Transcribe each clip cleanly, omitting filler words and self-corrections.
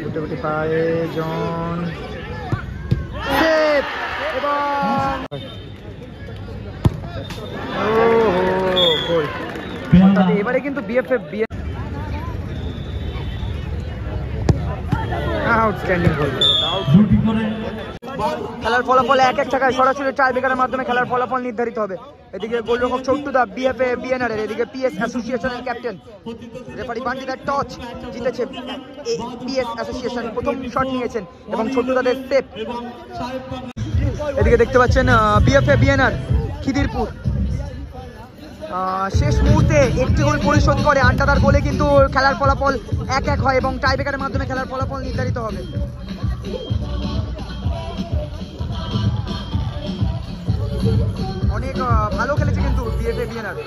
গুটি গুটি পায়ে জন সেভ এবং গোল। এবারে কিন্তু বিএফএফ আউটস্ট্যান্ডিং গোল। খেলার ফলাফল 1-1 থাকায় সরাসরি টাই ব্রেকারের মাধ্যমে খেলার ফলাফল নির্ধারিত হবে। এদিকে গোলরক্ষক চট্টুদা বিএফএ বিএনআর এর, এদিকে পিএস অ্যাসোসিয়েশনের ক্যাপ্টেন রেফারি বান্টিদার টচ জিতেছে পিএস অ্যাসোসিয়েশন। প্রথম শট নিয়েছেন এবং চট্টুদাদের সেভ। এদিকে দেখতে পাচ্ছেন বিএফএ বিএনআর খিদিরপুর শেষ মুহূর্তে একটি গোল পরিশোধ করে। আন্টাদার গোলে কিন্তু খেলার ফলাফল 1-1 হয় এবং টাই ব্রেকারের মাধ্যমে খেলার ফলাফল নির্ধারিত হবে। অনেক ভালো খেলেছে কিন্তু বিএফএ বিএনআর।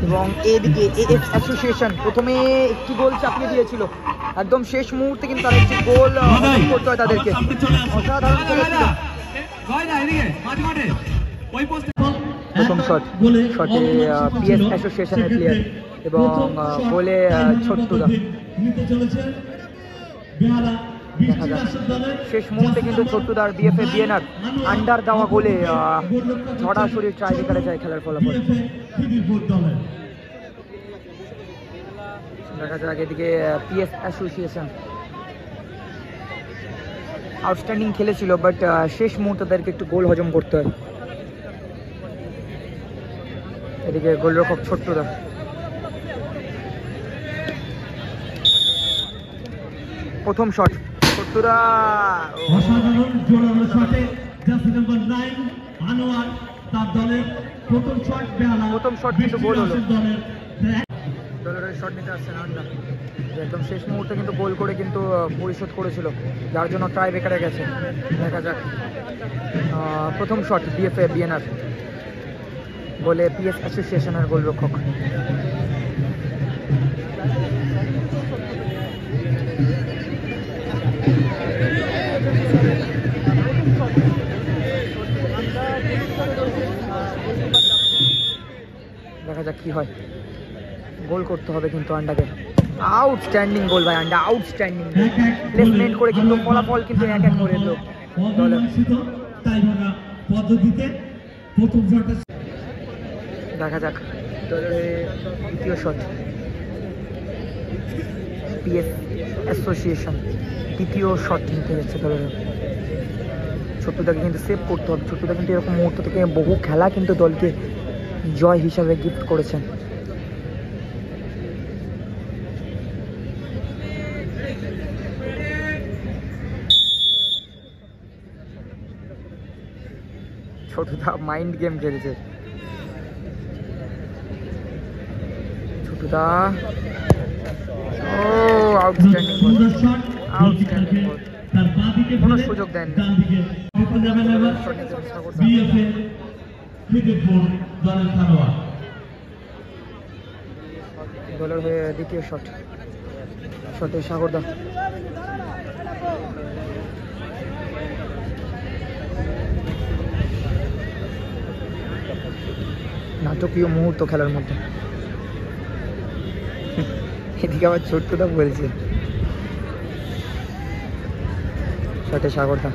এবং এদিকে এএফ অ্যাসোসিয়েশন প্রথমে একটি গোল চাপিয়ে দিয়েছিল, একদম শেষ মুহূর্তে কিন্তু তারা একটি গোল করতে হয় তাদেরকে। অসাধারণ খেলেছিল। প্রথম শটে পিএস অ্যাসোসিয়েশনের প্লেয়ার এবং গোলে ছোট্টুদা। দেখা যাক শেষ মুহূর্তে কিন্তু ছোট্টুদার বিএফএ বিএনআর আন্ডার দেওয়া গোলে সরাসরি টাই ব্রেকারে যায় খেলার ফলাফল। দেখা যাক এদিকে পিএস অ্যাসোসিয়েশন আউটস্ট্যান্ডিং খেলেছিল, বাট শেষ মুহূর্তে তাদেরকে একটু গোল হজম করতে হয়। এদিকে গোলরক্ষক ছোট্টুদা। প্রথম শট ছোট্টুদা, প্রথম শট কিন্তু গোল হলো। দলের শট নিতে আসছে না আন্ডা, একদম শেষ মুহূর্তে কিন্তু গোল করে কিন্তু পরিশোধ করেছিল, যার জন্য টাই ব্রেকারে গেছে। দেখা যাক প্রথম শট বিএফএ বিএনআর গোলে পিএস অ্যাসোসিয়েশনের গোলরক্ষক। দেখা যাক কি হয়, গোল করতে হবে কিন্তু আন্ডাকে। আউটস্ট্যান্ডিং গোল ভাই আন্ডা, আউটস্ট্যান্ডিং প্লেসমেন্ট করে কিন্তু ফলাফল কিন্তু 1-1 করে দিল। দেখা যাক দ্বিতীয় শট পিএস অ্যাসোসিয়েশন দ্বিতীয় শট নিতে যাচ্ছে দলের। ছোট্টুদাকে কিন্তু সেভ করতে হবে। ছোট্টুদা কিন্তু এরকম মুহূর্ত থেকে বহু খেলা কিন্তু দলকে জয় হিসাবে গিফট করেছেন। ছোটুদা মাইন্ড গেম খেলেছে। ছোটুদা ও আউটস্ট্যান্ডিং গোল, আউটস্ট্যান্ডিং গোল, কোনো সুযোগ দেন দলের হয়ে। দ্বিতীয় শটে সাগরদা। নাটকীয় মুহূর্ত খেলার মধ্যে। এদিকে আবার ছোট্টুদা বলছে শটে সাগরদা।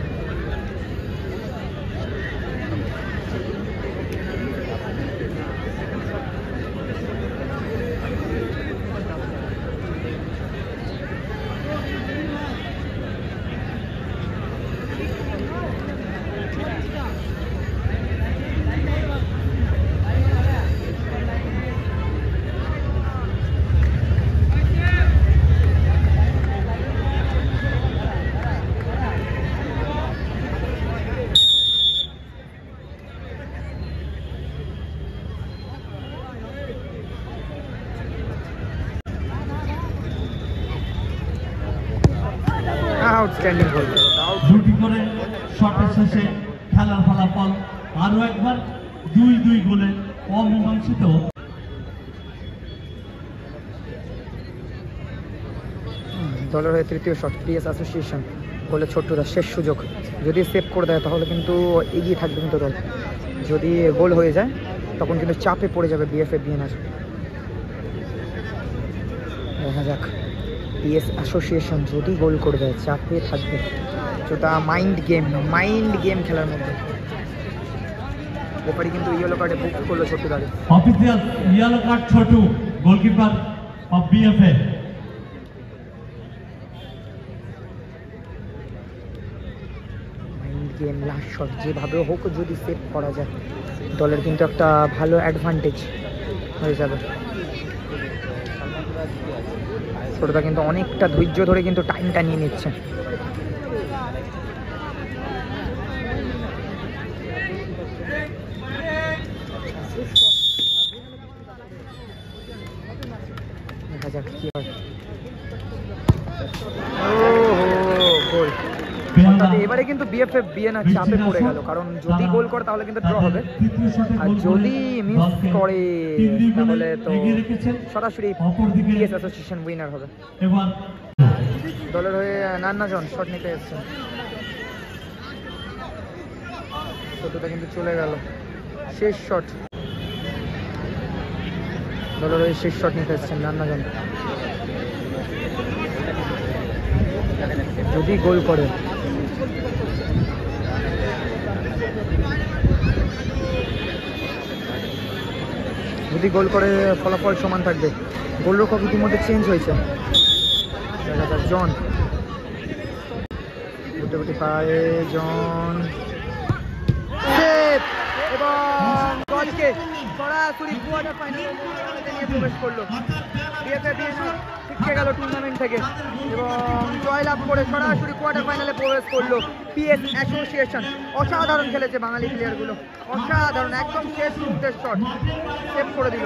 আউটস্ট্যান্ডিং গোল। দুটি করে শটের শেষে খেলার ফলাফল আরো একবার 2-2 গোলে অমীমাংসিত। দলের হয়ে তৃতীয় শট পিএস অ্যাসোসিয়েশন গোলে ছোট্টুদা। শেষ সুযোগ, যদি সেভ করে দেয় তাহলে কিন্তু এগিয়ে থাকবে কিন্তু দল। যদি গোল হয়ে যায় তখন কিন্তু চাপে পড়ে যাবে বিএফএ বিএনআর। দেখা যাক পিএস অ্যাসোসিয়েশন যদি গোল করবে চাপে থাকবে, যেটা মাইন্ড গেম খেলার মধ্যে। রেফারি কিন্তু ইয়েলো কার্ডে বুক করলো ছোট্টু দাঁড়িয়ে। Official yellow card Chhotu, goalkeeper of BFA. Mind game, last shot যেভাবে হোক যদি সেভ করা যায় দলের কিন্তু একটা ভালো অ্যাডভান্টেজ হয়ে যাবে। ছোটদা কিন্তু অনেকটা ধৈর্য ধরে কিন্তু টাইমটা নিয়ে নিচ্ছে। দেখা যাক কি হয়। গোল। এবারে কিন্তু বিএফএ বিএনআর চাপে পড়ে গেল, কারণ যদি গোল করে তাহলে কিন্তু ড্র হবে, আর যদি মিস করে তাহলে তো সরাসরি পিএস অ্যাসোসিয়েশন উইনার হবে। দলের হয়ে নান্নাজন শট নিতে এসছেন, ছোটটা কিন্তু চলে গেল। শেষ শট, দলের হয়ে শেষ শট নিতে এসছেন নান্নাজন। যদি গোল করে ফলাফল সমান থাকবে। গোলরক্ষক ইতিমধ্যে চেঞ্জ হয়েছে। দেখা যাক জন গুটি পায়ে জন এবং দলকে সরাসরি কোয়ার্টার ফাইনালে নিয়ে প্রবেশ করলো। বিএফএ বিএনআর ছিটকে গেল টুর্নামেন্ট থেকে এবং জয়লাভ করে সরাসরি কোয়ার্টার ফাইনালে প্রবেশ করলো পিএস অ্যাসোসিয়েশন। অসাধারণ খেলেছে বাঙালি প্লেয়ারগুলো, অসাধারণ, একদম শেষ মুহূর্তের শট সেভ করে দিল।